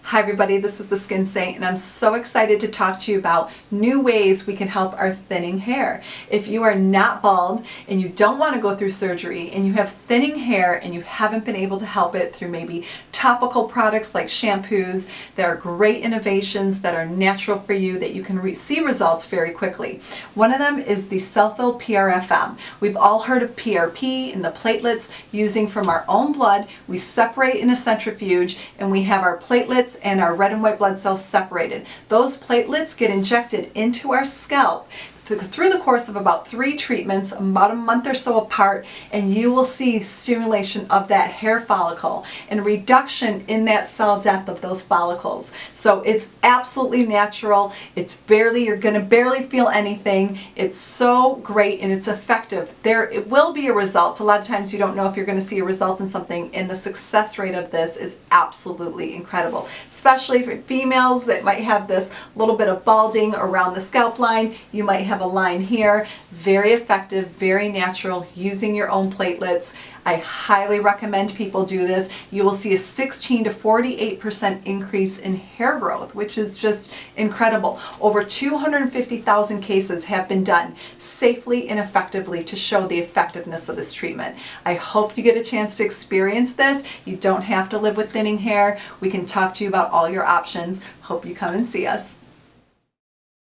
Hi everybody, this is the Skin Saint and I'm so excited to talk to you about new ways we can help our thinning hair. If you are not bald and you don't want to go through surgery and you have thinning hair and you haven't been able to help it through maybe topical products like shampoos, there are great innovations that are natural for you that you can see results very quickly. One of them is the Selphyl PRFM. We've all heard of PRP and the platelets. Using from our own blood, we separate in a centrifuge and we have our platelets and our red and white blood cells separated. Those platelets get injected into our scalp through the course of about 3 treatments, about a month or so apart, and you will see stimulation of that hair follicle and reduction in that cell death of those follicles. So it's absolutely natural. You're going to barely feel anything. It's so great and it's effective. It will be a result. A lot of times you don't know if you're going to see a result in something, and the success rate of this is absolutely incredible, especially for females that might have this little bit of balding around the scalp line. You might have a line here. Very effective, very natural, using your own platelets. I highly recommend people do this. You will see a 16 to 48% increase in hair growth, which is just incredible. Over 250,000 cases have been done safely and effectively to show the effectiveness of this treatment. I hope you get a chance to experience this. You don't have to live with thinning hair. We can talk to you about all your options. Hope you come and see us.